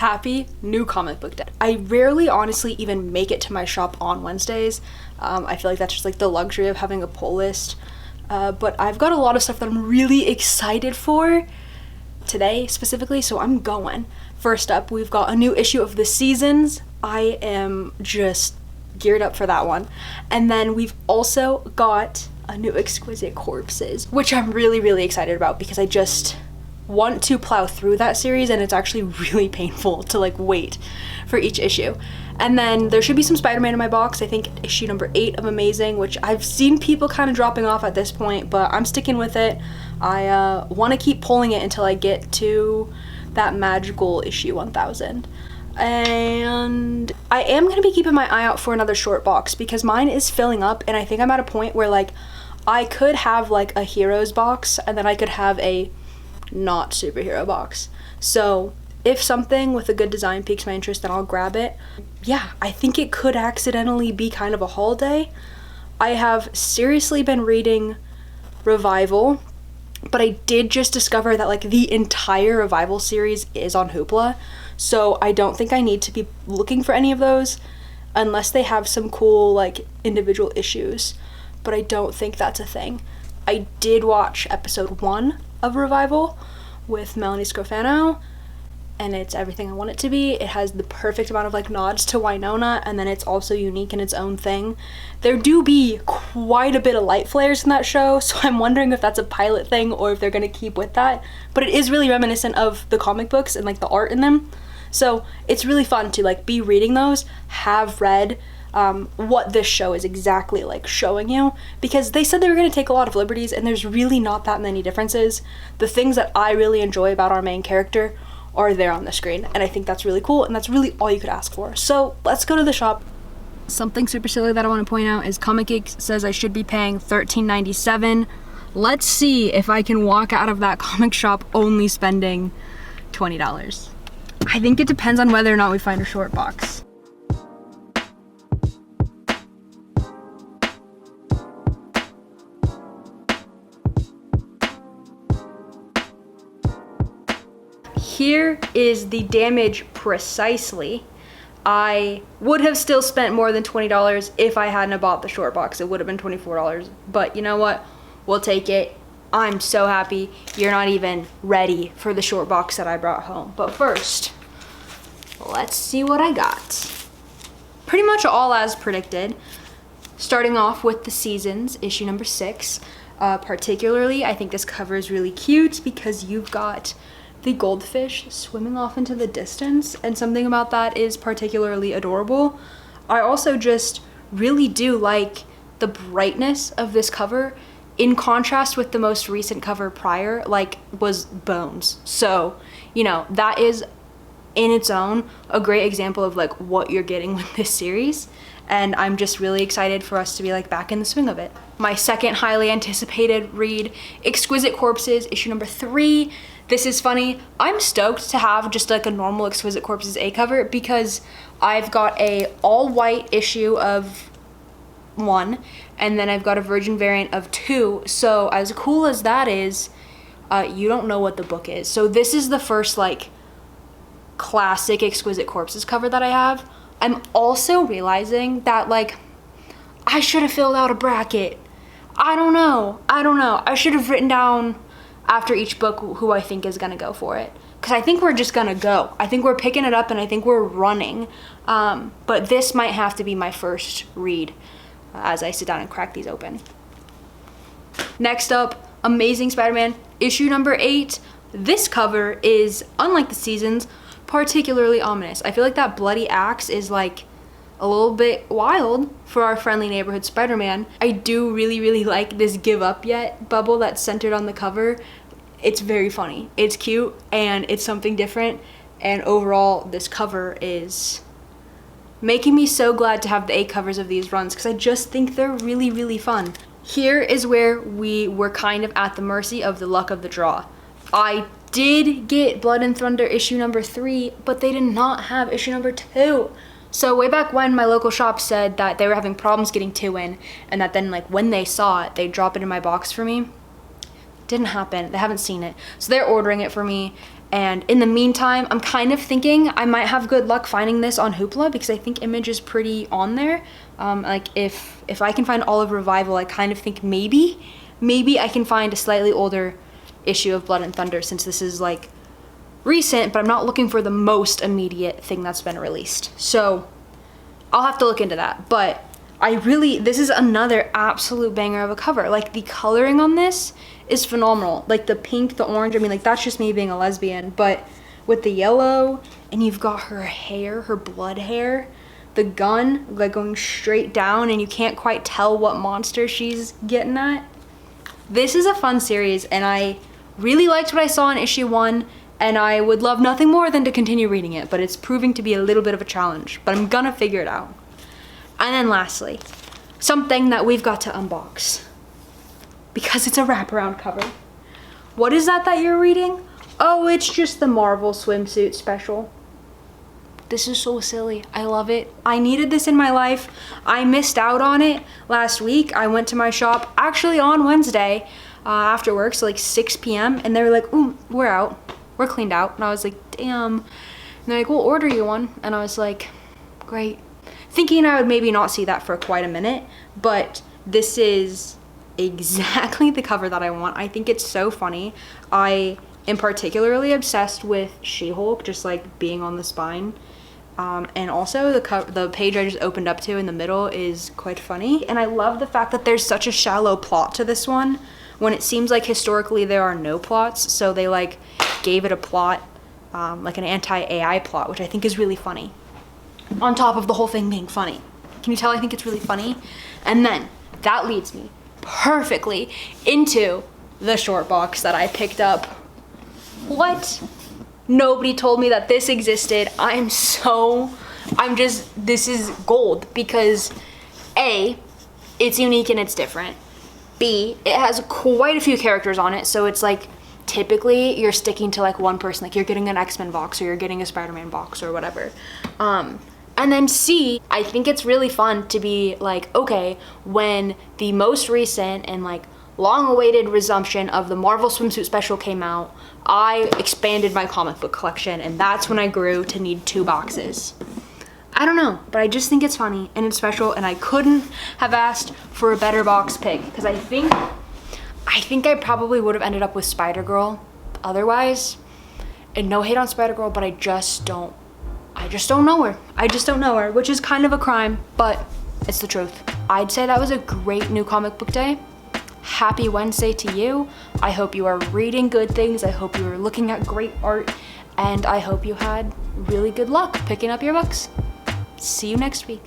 Happy new comic book day. I rarely honestly even make it to my shop on Wednesdays. I feel like that's just like the luxury of having a pull list. But I've got a lot of stuff that I'm really excited for today specifically, so I'm going. First up, we've got a new issue of The Seasons. I am just geared up for that one. And then we've also got a new Exquisite Corpses, which I'm really excited about because I just want to plow through that series, and it's actually really painful to like wait for each issue. And then there should be some Spider-Man in my box. I think issue number 8 of Amazing, which I've seen people kind of dropping off at this point, but I'm sticking with it. I want to keep pulling it until I get to that magical issue 1000. And I am going to be keeping my eye out for another short box because mine is filling up, and I think I'm at a point where like I could have like a heroes box and then I could have a not superhero box. So if something with a good design piques my interest, then I'll grab it. Yeah, I think it could accidentally be kind of a haul day. I have seriously been reading Revival, but I did just discover that like the entire Revival series is on Hoopla, so I don't think I need to be looking for any of those unless they have some cool like individual issues, but I don't think that's a thing. I did watch episode 1 of Revival with Melanie Scrofano, and it's everything I want it to be. It has the perfect amount of like nods to Winona, and then it's also unique in its own thing. There do be quite a bit of light flares in that show, so I'm wondering if that's a pilot thing or if they're gonna keep with that, but it is really reminiscent of the comic books and like the art in them, so it's really fun to like be reading those, have read what this show is exactly like showing you, because they said they were going to take a lot of liberties and there's really not that many differences. The things that I really enjoy about our main character are there on the screen, and I think that's really cool, and that's really all you could ask for. So let's go to the shop. Something super silly that I want to point out is Comic Geek says I should be paying $13.97. Let's see if I can walk out of that comic shop only spending $20. I think it depends on whether or not we find a short box. Here is the damage precisely. I would have still spent more than $20 if I hadn't bought the short box. It would have been $24, but you know what? We'll take it. I'm so happy. You're not even ready for the short box that I brought home. But first, let's see what I got. Pretty much all as predicted. Starting off with The Seasons, issue number 6. Particularly, I think this cover is really cute because you've got the goldfish swimming off into the distance, and something about that is particularly adorable. I also just really do like the brightness of this cover in contrast with the most recent cover prior, like was Bones. So, you know, that is in its own a great example of like what you're getting with this series, and I'm just really excited for us to be like back in the swing of it. My second highly anticipated read, Exquisite Corpses, issue number 3. This is funny. I'm stoked to have just like a normal Exquisite Corpses A cover because I've got a all white issue of 1, and then I've got a virgin variant of 2. So as cool as that is, you don't know what the book is. So this is the first like classic Exquisite Corpses cover that I have. I'm also realizing that like I should have filled out a bracket. I don't know. I should have written down after each book who I think is gonna go for it, because I think we're just gonna go. I think we're picking it up and I think we're running, but this might have to be my first read as I sit down and crack these open. Next up, Amazing Spider-Man issue number 8. This cover is, unlike The Seasons, particularly ominous. I feel like that bloody axe is like a little bit wild for our friendly neighborhood Spider-Man. I do really like this give up yet bubble that's centered on the cover. It's very funny, it's cute, and it's something different, and overall this cover is making me so glad to have the 8 covers of these runs because I just think they're really fun. Here is where we were kind of at the mercy of the luck of the draw. I did get Blood and Thunder issue number 3, but they did not have issue number 2. So way back when, my local shop said that they were having problems getting 2 in, and that then like when they saw it, they'd drop it in my box for me. Didn't happen. They haven't seen it, so they're ordering it for me, And in the meantime, I'm kind of thinking I might have good luck finding this on Hoopla because I think Image is pretty on there. Like if I can find Olive Revival, I kind of think maybe I can find a slightly older issue of Blood and Thunder, since this is like recent, but I'm not looking for the most immediate thing that's been released. So I'll have to look into that. But this is another absolute banger of a cover. Like, the coloring on this is phenomenal. Like, the pink, the orange, I mean, like, that's just me being a lesbian, but with the yellow, and you've got her hair, her blood hair, the gun, like, going straight down, and you can't quite tell what monster she's getting at. This is a fun series, and I really liked what I saw in issue 1, and I would love nothing more than to continue reading it, but it's proving to be a little bit of a challenge, but I'm gonna figure it out. And then lastly, something that we've got to unbox, because it's a wraparound cover. What is that you're reading? Oh, it's just the Marvel swimsuit special. This is so silly. I love it. I needed this in my life. I missed out on it last week. I went to my shop actually on Wednesday after work, so like 6 p.m. and they were like, ooh, we're out. We're cleaned out. And I was like, damn. And they're like, we'll order you one. And I was like, great. Thinking I would maybe not see that for quite a minute, but this is exactly the cover that I want. I think it's so funny. I am particularly obsessed with She-Hulk just like being on the spine. And also the page I just opened up to in the middle is quite funny. And I love the fact that there's such a shallow plot to this one, when it seems like historically there are no plots. So they like gave it a plot, like an anti-AI plot, which I think is really funny. On top of the whole thing being funny. Can you tell I think it's really funny? And then that leads me perfectly into the short box that I picked up. What? Nobody told me that this existed. This is gold, because A, it's unique and it's different. B, it has quite a few characters on it, so it's like typically you're sticking to like one person, like you're getting an X-Men box or you're getting a Spider-Man box or whatever. And then C, I think it's really fun to be like, okay, when the most recent and like long-awaited resumption of the Marvel swimsuit special came out, I expanded my comic book collection, and that's when I grew to need 2 boxes. I don't know, but I just think it's funny and it's special, and I couldn't have asked for a better box pick, because I think I probably would have ended up with Spider-Girl otherwise. And no hate on Spider-Girl, but I just don't know her. I just don't know her, which is kind of a crime, but it's the truth. I'd say that was a great new comic book day. Happy Wednesday to you. I hope you are reading good things. I hope you are looking at great art, and I hope you had really good luck picking up your books. See you next week.